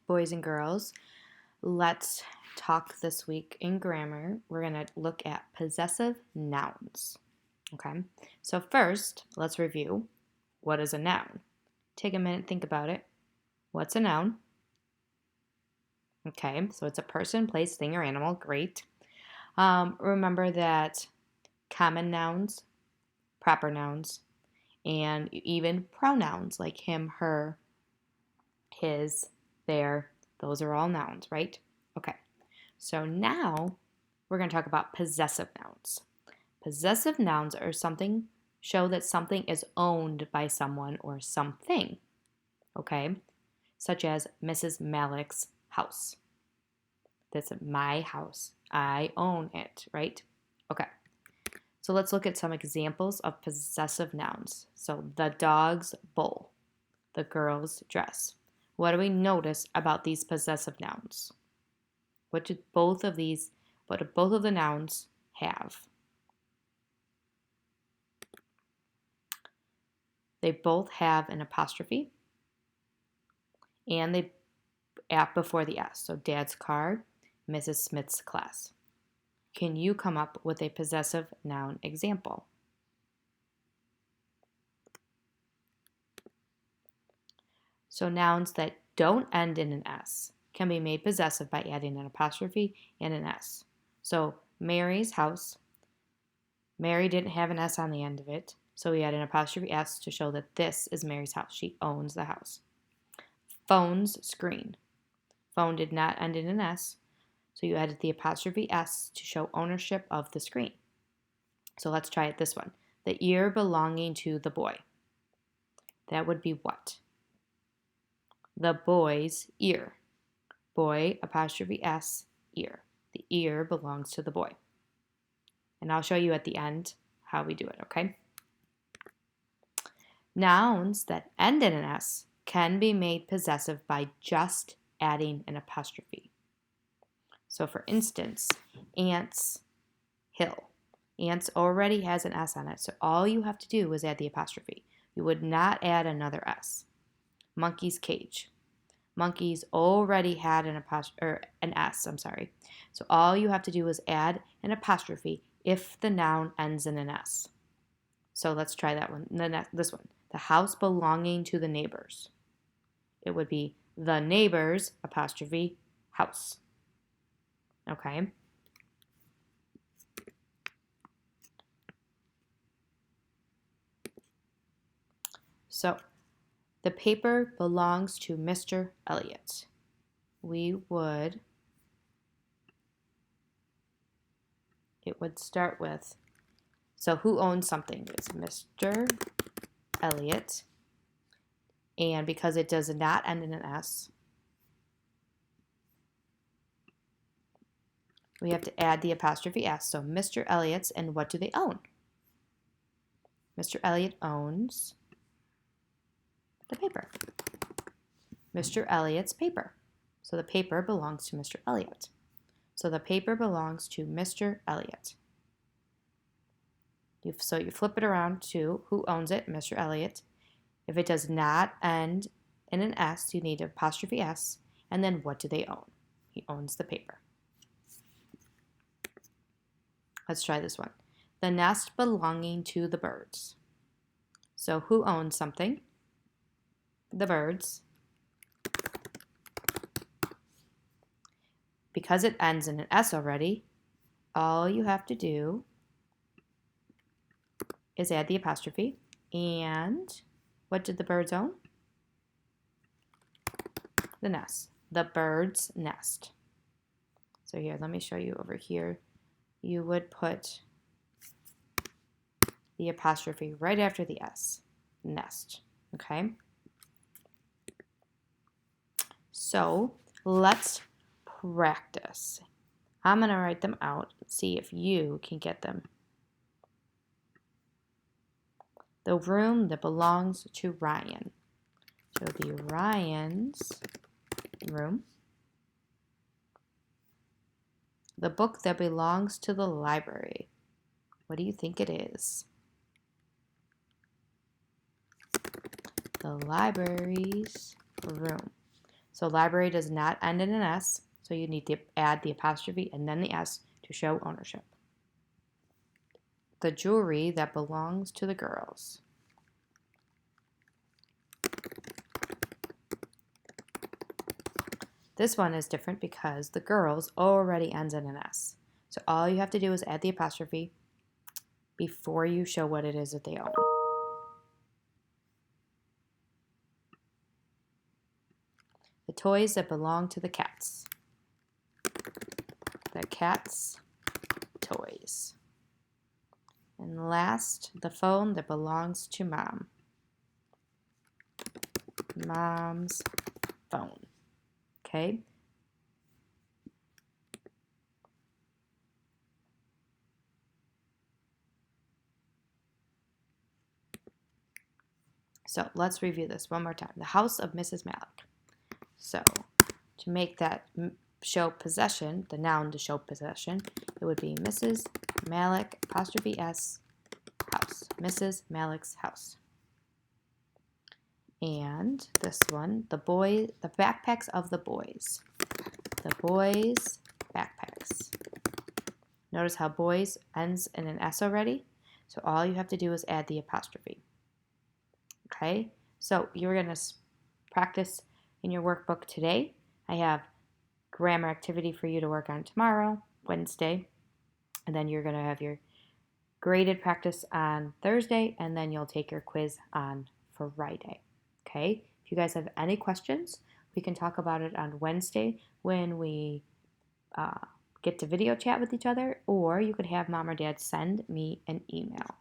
boys and girls, let's talk this week in grammar. We're going to look at possessive nouns. Okay, so first, let's review what is a noun. Take a minute, think about it. What's a noun? Okay, so it's a person, place, thing, or animal. Great. Remember that common nouns, proper nouns, and even pronouns like him, her, his, their, those are all nouns, right? Okay, so now we're going to talk about possessive nouns. Possessive nouns are show that something is owned by someone or something, okay? Such as Mrs. Malik's house. That's my house. I own it, right? Okay. So let's look at some examples of possessive nouns. So the dog's bowl, the girl's dress. What do we notice about these possessive nouns? What do both of the nouns have? They both have an apostrophe and they at before the S. So dad's car, Mrs. Smith's class. Can you come up with a possessive noun example? So nouns that don't end in an S can be made possessive by adding an apostrophe and an S. So Mary's house. Mary didn't have an S on the end of it, so we add an apostrophe S to show that this is Mary's house. She owns the house. Phone's screen. Phone did not end in an S, so you added the apostrophe S to show ownership of the screen. So let's try it this one. The ear belonging to the boy. That would be what? The boy's ear. Boy, apostrophe S, ear. The ear belongs to the boy. And I'll show you at the end how we do it, okay? Nouns that end in an S can be made possessive by just adding an apostrophe. So for instance, Aunt's hill. Aunt's already has an S on it, so all you have to do is add the apostrophe. You would not add another S. Monkey's cage. Monkeys already had an S, So all you have to do is add an apostrophe if the noun ends in an S. So let's try that one. This one. The house belonging to the neighbors. It would be the neighbors, apostrophe, house. Okay. So the paper belongs to Mr. Elliot. It would start with, so who owns something? It's Mr. Elliot. And because it does not end in an S, we have to add the apostrophe S. So Mr. Elliot's, and what do they own? Mr. Elliot owns the paper. Mr. Elliot's paper. So the paper belongs to Mr. Elliot. So the paper belongs to Mr. Elliot. So you flip it around to who owns it, Mr. Elliot. If it does not end in an S, you need an apostrophe S. And then what do they own? He owns the paper. Let's try this one. The nest belonging to the birds. So who owns something? The birds. Because it ends in an S already, all you have to do is add the apostrophe. And what did the birds own? The nest. The bird's nest. So here, let me show you over here. You would put the apostrophe right after the S. Nest. Okay? So let's practice. I'm going to write them out and see if you can get them. The room that belongs to Ryan. So it would be Ryan's room. The book that belongs to the library. What do you think it is? The library's room. So library does not end in an S, so you need to add the apostrophe and then the S to show ownership. The jewelry that belongs to the girls. This one is different because the girls already ends in an S. So all you have to do is add the apostrophe before you show what it is that they own. The toys that belong to the cats. The cat's toys. And last, the phone that belongs to mom. Mom's phone. Okay? So let's review this one more time. The house of Mrs. Malik. So to make that show possession, the noun to show possession, it would be Mrs. Malik apostrophe S house. Mrs. Malik's house. And this one, the backpacks of the boys. The boys' backpacks. Notice how boys ends in an S already. So all you have to do is add the apostrophe. Okay, so you're going to practice in your workbook today. I have grammar activity for you to work on tomorrow, Wednesday, and then you're going to have your graded practice on Thursday, and then you'll take your quiz on Friday. Okay, if you guys have any questions, we can talk about it on Wednesday when we get to video chat with each other, or you could have mom or dad send me an email.